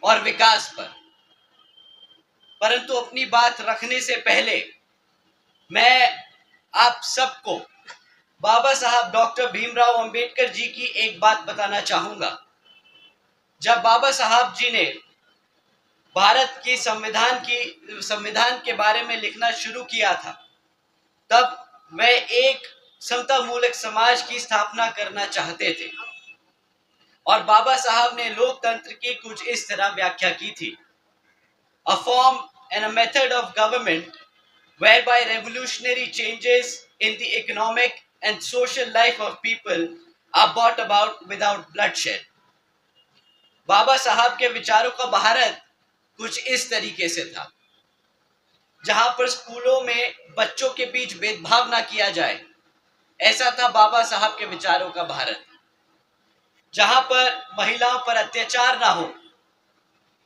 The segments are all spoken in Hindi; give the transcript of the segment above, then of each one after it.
और विकास पर। परंतु अपनी बात रखने से पहले मैं आप सबको बाबा साहब डॉक्टर भीमराव अंबेडकर जी की एक बात बताना चाहूंगा। जब बाबा साहब जी ने भारत की संविधान के बारे में लिखना शुरू किया था, तब वह एक समता मूलक समाज की स्थापना करना चाहते थे और बाबा साहब ने लोकतंत्र की कुछ इस तरह व्याख्या की थी। A form and a method of government whereby revolutionary changes in the economic and social life of people are brought about without bloodshed. बाबा साहब के विचारों का भारत कुछ इस तरीके से था, जहां पर स्कूलों में बच्चों के बीच भेदभाव ना किया जाए, ऐसा था बाबा साहब के विचारों का भारत। जहां पर महिलाओं पर अत्याचार ना हो,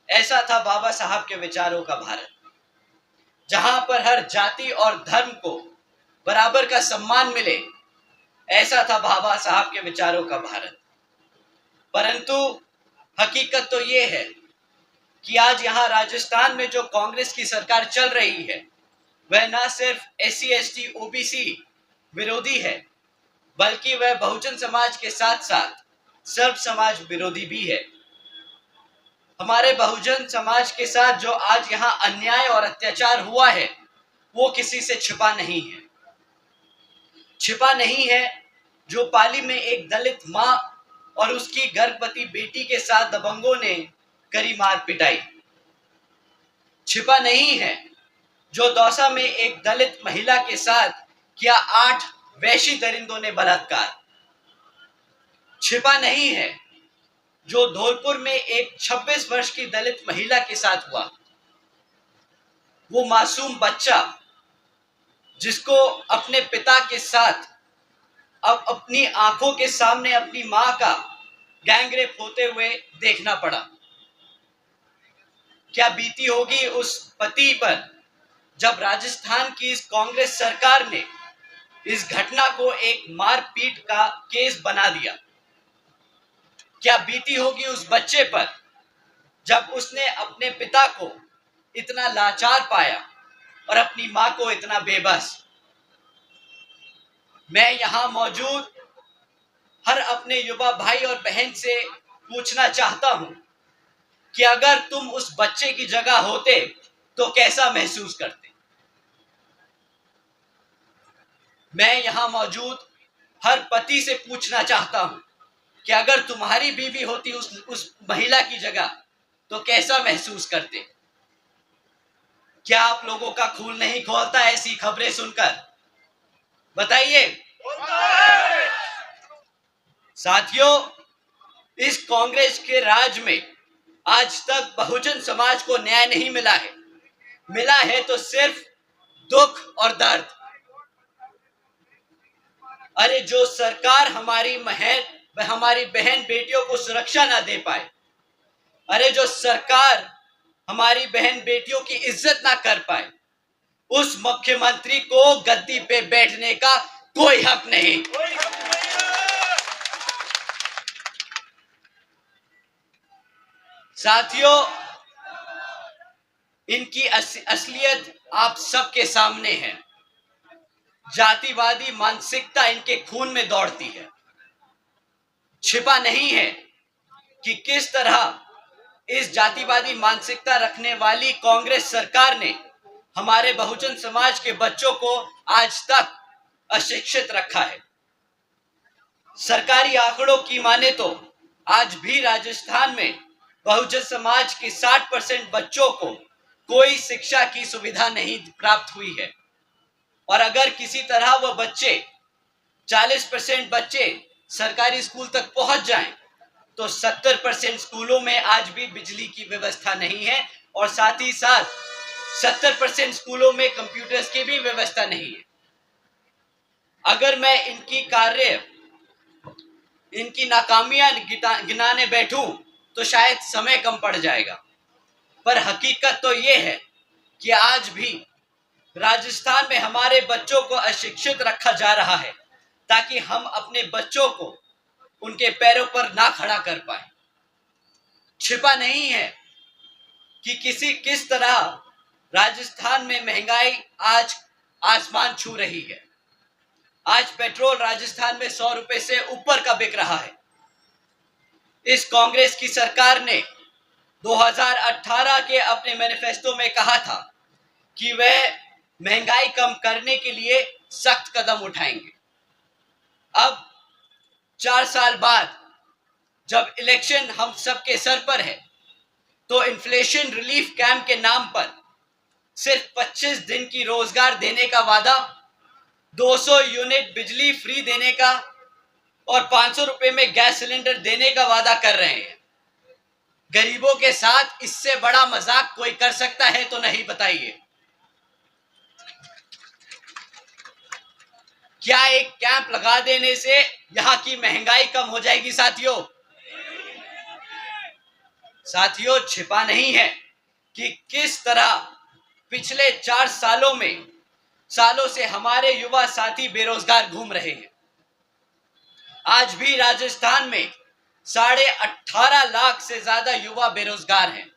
ऐसा था बाबा साहब के विचारों का भारत। जहां पर हर जाति और धर्म को बराबर का सम्मान मिले, ऐसा था बाबा साहब के विचारों का भारत। परंतु हकीकत तो ये है कि आज यहाँ राजस्थान में जो कांग्रेस की सरकार चल रही है, वह न सिर्फ SC ST OBC विरोधी है, बल्कि वह बहुजन समाज के साथ साथ सर्व समाज विरोधी भी है। हमारे बहुजन समाज के साथ जो आज यहाँ अन्याय और अत्याचार हुआ है, वो किसी से छिपा नहीं है। छिपा नहीं है जो पाली में एक दलित मां और उसकी गर्भवती बेटी के साथ दबंगों ने करी मार पिटाई। छिपा नहीं है जो दौसा में एक दलित महिला के साथ किया 8 वैशी दरिंदों ने बलात्कार। छिपा नहीं है जो धौलपुर में एक 26 वर्ष की दलित महिला के साथ हुआ। वो मासूम बच्चा जिसको अपने पिता के साथ अब अपनी आंखों के सामने अपनी मां का गैंगरेप होते हुए देखना पड़ा। क्या बीती होगी उस पति पर जब राजस्थान की इस कांग्रेस सरकार ने इस घटना को एक मारपीट का केस बना दिया। क्या बीती होगी उस बच्चे पर जब उसने अपने पिता को इतना लाचार पाया और अपनी मां को इतना बेबस। मैं यहां मौजूद हर अपने युवा भाई और बहन से पूछना चाहता हूं कि अगर तुम उस बच्चे की जगह होते तो कैसा महसूस करते। मैं यहां मौजूद हर पति से पूछना चाहता हूं कि अगर तुम्हारी बीवी होती उस महिला की जगह तो कैसा महसूस करते। क्या आप लोगों का खून नहीं खौलता ऐसी खबरें सुनकर? बताइए। साथियों, इस कांग्रेस के राज में आज तक बहुजन समाज को न्याय नहीं मिला है। मिला है तो सिर्फ दुख और दर्द। अरे जो सरकार हमारी बहन बेटियों को सुरक्षा ना दे पाए, अरे जो सरकार हमारी बहन बेटियों की इज्जत ना कर पाए, उस मुख्यमंत्री को गद्दी पे बैठने का कोई हक नहीं। साथियों, इनकी असलियत आप सबके सामने है। जातिवादी मानसिकता इनके खून में दौड़ती है। छिपा नहीं है कि किस तरह इस जातिवादी मानसिकता रखने वाली कांग्रेस सरकार ने हमारे बहुजन समाज के बच्चों को आज तक अशिक्षित रखा है। सरकारी आंकड़ों की माने तो आज भी राजस्थान में बहुजन समाज के 60% बच्चों को कोई शिक्षा की सुविधा नहीं प्राप्त हुई है। और अगर किसी तरह वह बच्चे 40% बच्चे सरकारी स्कूल तक पहुंच जाएं, तो 70% स्कूलों में आज भी बिजली की व्यवस्था नहीं है और साथ ही साथ 70% स्कूलों में कंप्यूटर्स की भी व्यवस्था नहीं है। अगर मैं इनकी नाकामियां गिनाने बैठूं तो शायद समय कम पड़ जाएगा। पर हकीकत तो यह है कि आज भी राजस्थान में हमारे बच्चों को अशिक्षित रखा जा रहा है ताकि हम अपने बच्चों को उनके पैरों पर ना खड़ा कर पाए। छिपा नहीं है कि किस तरह राजस्थान में महंगाई आज आसमान छू रही है। आज पेट्रोल राजस्थान में 100 रुपए से ऊपर का बिक रहा है। इस कांग्रेस की सरकार ने 2018 के अपने मैनिफेस्टो में कहा था कि वह महंगाई कम करने के लिए सख्त कदम उठाएंगे। अब 4 साल बाद जब इलेक्शन हम सबके सर पर है, तो इन्फ्लेशन रिलीफ कैंप के नाम पर सिर्फ 25 दिन की रोजगार देने का वादा, 200 यूनिट बिजली फ्री देने का और 500 रुपए में गैस सिलेंडर देने का वादा कर रहे हैं। गरीबों के साथ इससे बड़ा मजाक कोई कर सकता है तो नहीं, बताइए। क्या एक कैंप लगा देने से यहां की महंगाई कम हो जाएगी? साथियों, छिपा नहीं है कि किस तरह पिछले 4 सालों से हमारे युवा साथी बेरोजगार घूम रहे हैं। आज भी राजस्थान में 18.5 लाख से ज्यादा युवा बेरोजगार हैं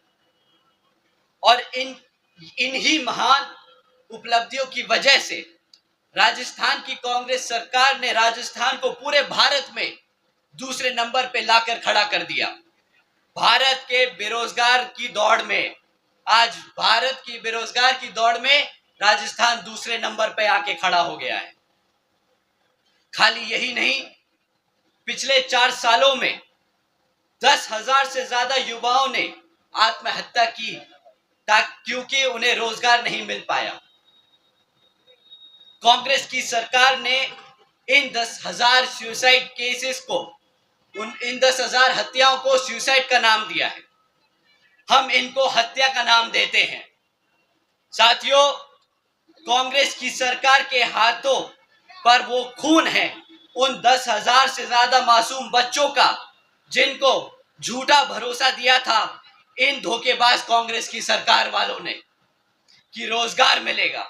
और इन्हीं महान उपलब्धियों की वजह से राजस्थान की कांग्रेस सरकार ने राजस्थान को पूरे भारत में दूसरे नंबर पे लाकर खड़ा कर दिया। भारत के बेरोजगार की दौड़ में राजस्थान दूसरे नंबर पे आके खड़ा हो गया है। खाली यही नहीं, पिछले 4 सालों में 10,000 से ज्यादा युवाओं ने आत्महत्या की क्योंकि उन्हें रोजगार नहीं मिल पाया। कांग्रेस की सरकार ने इन 10,000 सुसाइड केसेस को, इन 10,000 हत्याओं को सुसाइड का नाम दिया है। हम इनको हत्या का नाम देते हैं। साथियों, कांग्रेस की सरकार के हाथों पर वो खून है उन 10,000 से ज्यादा मासूम बच्चों का जिनको झूठा भरोसा दिया था इन धोखेबाज कांग्रेस की सरकार वालों ने कि रोजगार मिलेगा।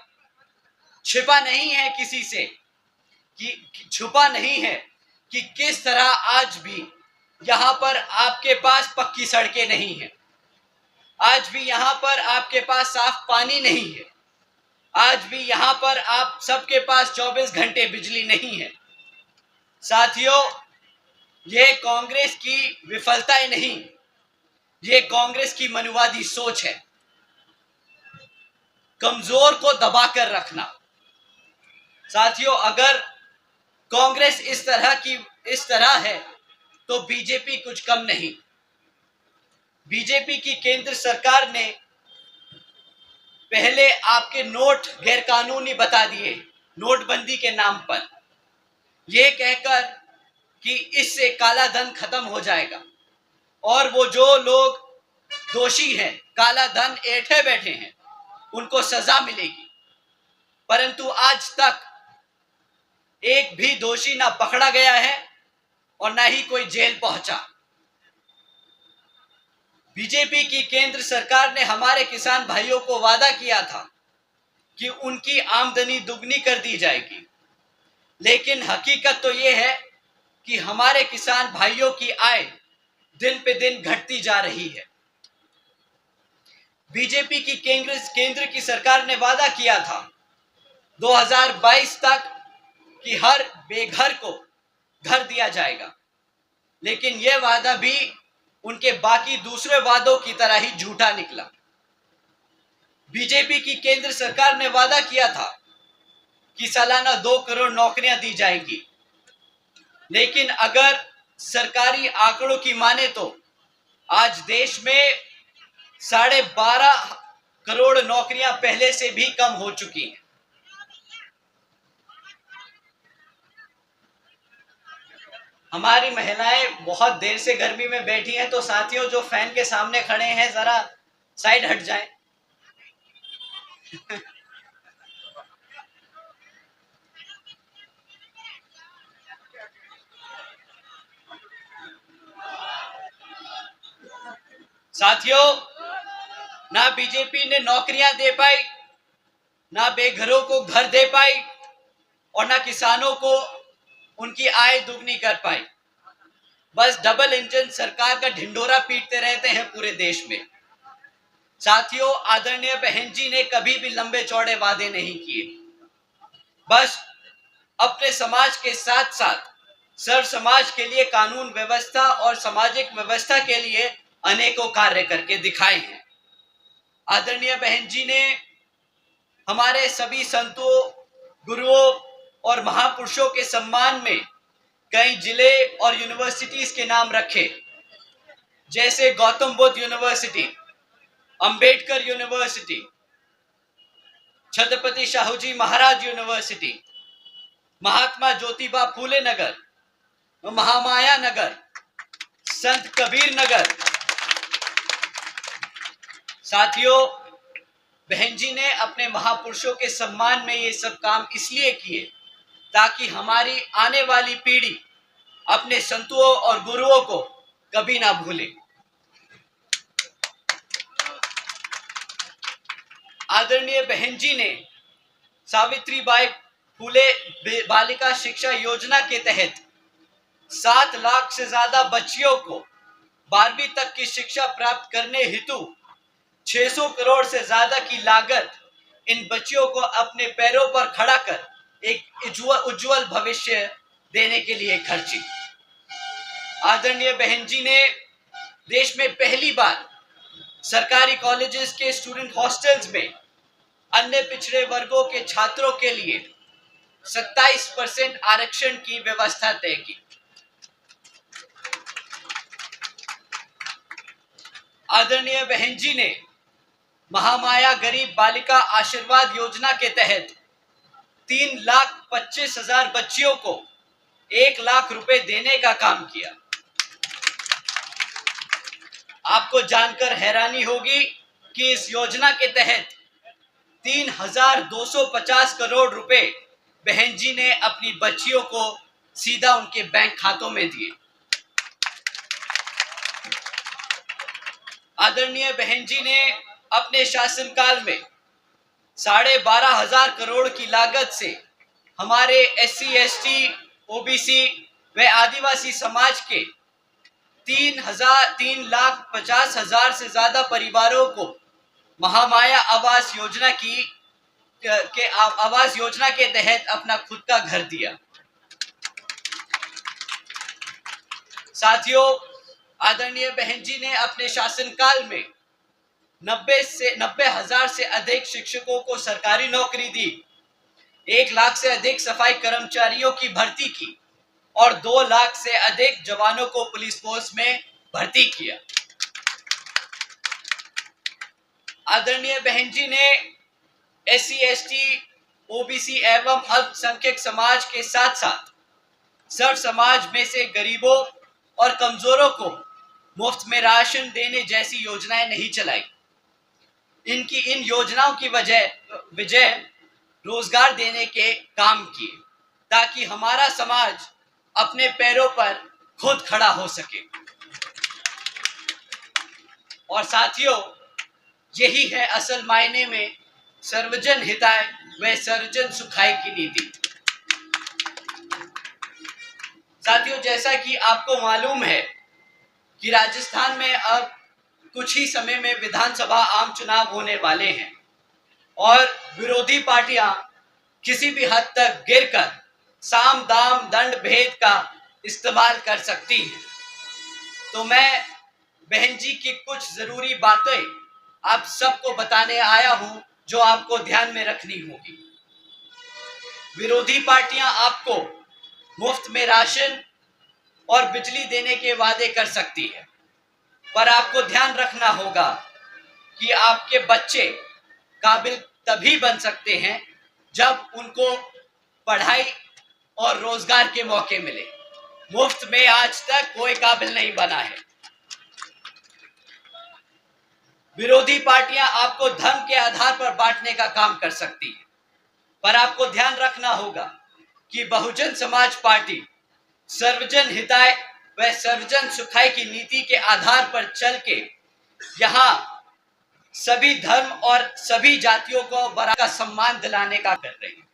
छुपा नहीं है कि किस तरह आज भी यहां पर आपके पास पक्की सड़कें नहीं है, आज भी यहां पर आपके पास साफ पानी नहीं है, आज भी यहां पर आप सबके पास 24 घंटे बिजली नहीं है। साथियों, ये कांग्रेस की विफलताएं नहीं, ये कांग्रेस की मनुवादी सोच है, कमजोर को दबाकर रखना। साथियों, अगर कांग्रेस इस तरह है तो बीजेपी कुछ कम नहीं। बीजेपी की केंद्र सरकार ने पहले आपके नोट गैरकानूनी बता दिए नोटबंदी के नाम पर, यह कहकर कि इससे काला धन खत्म हो जाएगा और वो जो लोग दोषी हैं, काला धन ऐंठे बैठे हैं, उनको सजा मिलेगी। परंतु आज तक एक भी दोषी ना पकड़ा गया है और ना ही कोई जेल पहुंचा। बीजेपी की केंद्र सरकार ने हमारे किसान भाइयों को वादा किया था कि उनकी आमदनी दुगनी कर दी जाएगी, लेकिन हकीकत तो यह है कि हमारे किसान भाइयों की आय दिन पे दिन घटती जा रही है। बीजेपी की केंद्र की सरकार ने वादा किया था 2022 तक कि हर बेघर को घर दिया जाएगा, लेकिन यह वादा भी उनके बाकी दूसरे वादों की तरह ही झूठा निकला। बीजेपी की केंद्र सरकार ने वादा किया था कि सालाना 2 करोड़ नौकरियां दी जाएंगी, लेकिन अगर सरकारी आंकड़ों की माने तो आज देश में 12.5 करोड़ नौकरियां पहले से भी कम हो चुकी हैं। हमारी महिलाएं बहुत देर से गर्मी में बैठी हैं, तो साथियों जो फैन के सामने खड़े हैं जरा साइड हट जाएं। साथियों, ना बीजेपी ने नौकरियां दे पाई, ना बेघरों को घर दे पाई और ना किसानों को उनकी आय दुगनी कर पाई। बस डबल इंजन सरकार का ढिंडोरा पीटते रहते हैं पूरे देश में। साथियों, आदरणीय बहन जी ने कभी भी लंबे चौड़े वादे नहीं किए, बस अपने समाज के साथ साथ सर्व समाज के लिए कानून व्यवस्था और सामाजिक व्यवस्था के लिए अनेकों कार्य करके दिखाए हैं। आदरणीय बहन जी ने हमारे सभी संतों, गुरुओं और महापुरुषों के सम्मान में कई जिले और यूनिवर्सिटीज के नाम रखे, जैसे Gautam Buddha university, Ambedkar university, Chhatrapati Shahuji Maharaj university, Mahatma Jyotiba Phule नगर, महामाया नगर, संत कबीर नगर। साथियों, बहन जी ने अपने महापुरुषों के सम्मान में ये सब काम इसलिए किए ताकि हमारी आने वाली पीढ़ी अपने संतों और गुरुओं को कभी ना भूले। आदरणीय बहन जी ने सावित्रीबाई फूले बालिका शिक्षा योजना के तहत 7 लाख से ज्यादा बच्चियों को 12वीं तक की शिक्षा प्राप्त करने हेतु 600 करोड़ से ज्यादा की लागत इन बच्चियों को अपने पैरों पर खड़ा कर एक उज्जवल भविष्य देने के लिए खर्ची। आदरणीय बहन जी ने देश में पहली बार सरकारी कॉलेजेस के स्टूडेंट हॉस्टल्स में अन्य पिछड़े वर्गों के छात्रों के लिए 27% आरक्षण की व्यवस्था तय की। आदरणीय बहन जी ने महामाया गरीब बालिका आशीर्वाद योजना के तहत 3,25,000 बच्चियों को 1 लाख रुपए देने का काम किया। आपको जानकर हैरानी होगी कि इस योजना के तहत 3,250 करोड़ रुपए बहन जी ने अपनी बच्चियों को सीधा उनके बैंक खातों में दिए। आदरणीय बहन जी ने अपने शासनकाल में 12,500 करोड़ की लागत से हमारे SC, ST, OBC व आदिवासी समाज के 3,50,000 से ज्यादा परिवारों को महामाया आवास योजना के तहत अपना खुद का घर दिया। साथियों, आदरणीय बहन जी ने अपने शासनकाल में 90,000 से अधिक शिक्षकों को सरकारी नौकरी दी, 1 लाख से अधिक सफाई कर्मचारियों की भर्ती की और 2 लाख से अधिक जवानों को पुलिस फोर्स में भर्ती किया। आदरणीय बहन जी ने SC, ST, OBC एवं अल्पसंख्यक समाज के साथ साथ सर्व समाज में से गरीबों और कमजोरों को मुफ्त में राशन देने जैसी योजनाएं नहीं चलाई। इन योजनाओं की वजह रोजगार देने के काम किए ताकि हमारा समाज अपने पैरों पर खुद खड़ा हो सके। और साथियों, यही है असल मायने में सर्वजन हिताय व सर्वजन सुखाय की नीति। साथियों, जैसा कि आपको मालूम है कि राजस्थान में अब कुछ ही समय में विधानसभा आम चुनाव होने वाले हैं और विरोधी पार्टियां किसी भी हद तक गिरकर साम दाम दंड भेद का इस्तेमाल कर सकती हैं। तो मैं बहन जी की कुछ जरूरी बातें आप सबको बताने आया हूं जो आपको ध्यान में रखनी होगी। विरोधी पार्टियां आपको मुफ्त में राशन और बिजली देने के वादे कर सकती है, पर आपको ध्यान रखना होगा कि आपके बच्चे काबिल तभी बन सकते हैं जब उनको पढ़ाई और रोजगार के मौके मिले। मुफ्त में आज तक कोई काबिल नहीं बना है। विरोधी पार्टियां आपको धर्म के आधार पर बांटने का काम कर सकती है, पर आपको ध्यान रखना होगा कि बहुजन समाज पार्टी सर्वजन हिताय व सर्वजन सुखाय की नीति के आधार पर चल के यहाँ सभी धर्म और सभी जातियों को बराबर का सम्मान दिलाने का कर रही है।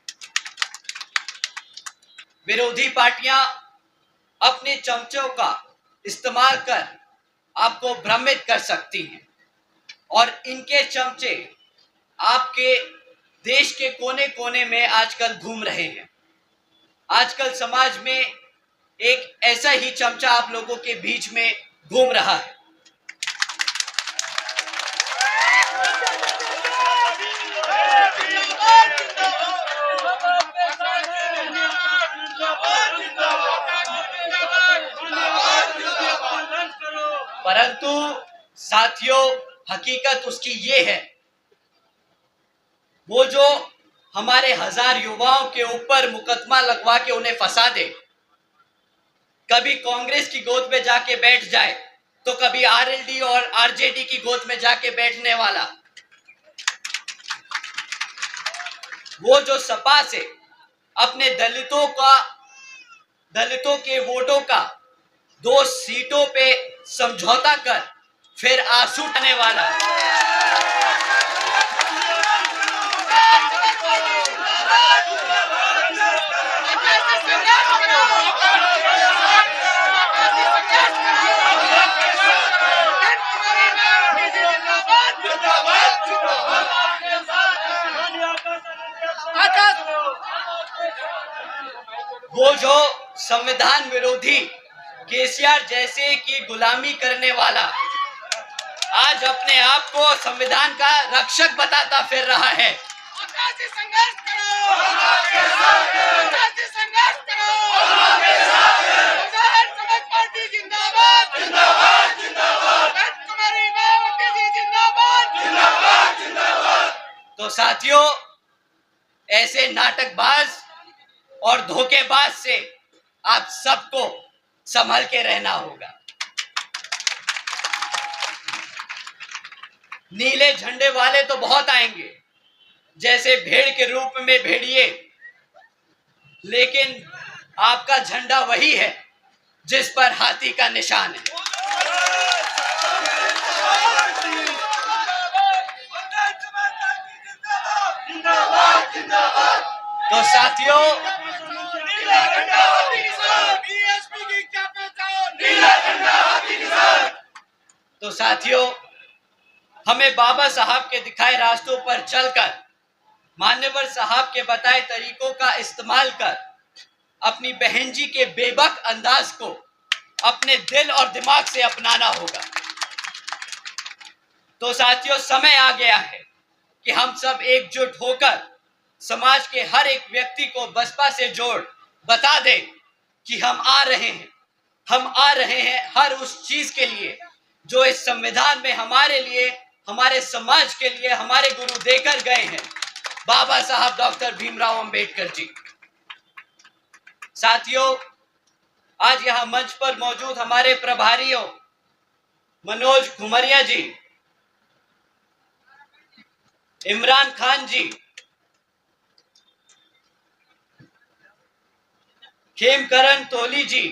विरोधी पार्टियां अपने चमचों का इस्तेमाल कर आपको भ्रमित कर सकती हैं और इनके चमचे आपके देश के कोने कोने में आजकल घूम रहे हैं। आजकल समाज में एक ऐसा ही चमचा आप लोगों के बीच में घूम रहा है। परंतु साथियों, हकीकत उसकी ये है, वो जो हमारे 1000 युवाओं के ऊपर मुकदमा लगवा के उन्हें फंसा दे, कभी कांग्रेस की गोद में जाके बैठ जाए तो कभी आरएलडी और आरजेडी की गोद में जाके बैठने वाला, वो जो सपा से अपने दलितों के वोटों का 2 सीटों पे समझौता कर फिर आंसू उठाने वाला, वो जो संविधान विरोधी केसीआर जैसे की गुलामी करने वाला आज अपने आप को संविधान का रक्षक बताता फिर रहा है। तो साथियों, ऐसे नाटकबाज और धोखेबाज से आप सबको संभल के रहना होगा। नीले झंडे वाले तो बहुत आएंगे, जैसे भेड़ के रूप में भेड़िए, लेकिन आपका झंडा वही है जिस पर हाथी का निशान है। तो साथियों, हमें बाबा साहब के दिखाए रास्तों पर चलकर, मान्यवर साहब के बताए तरीकों का इस्तेमाल कर अपनी बहन जी के बेबाक अंदाज को अपने दिल और दिमाग से अपनाना होगा। तो साथियों, समय आ गया है कि हम सब एकजुट होकर समाज के हर एक व्यक्ति को बसपा से जोड़ बता दें कि हम आ रहे हैं हर उस चीज के लिए जो इस संविधान में हमारे लिए, हमारे समाज के लिए हमारे गुरु देकर गए हैं, बाबा साहब डॉक्टर भीमराव अंबेडकर जी। साथियों, आज यहां मंच पर मौजूद हमारे प्रभारियों मनोज घुमरिया जी, इमरान खान जी, खेमकरण तोली जी,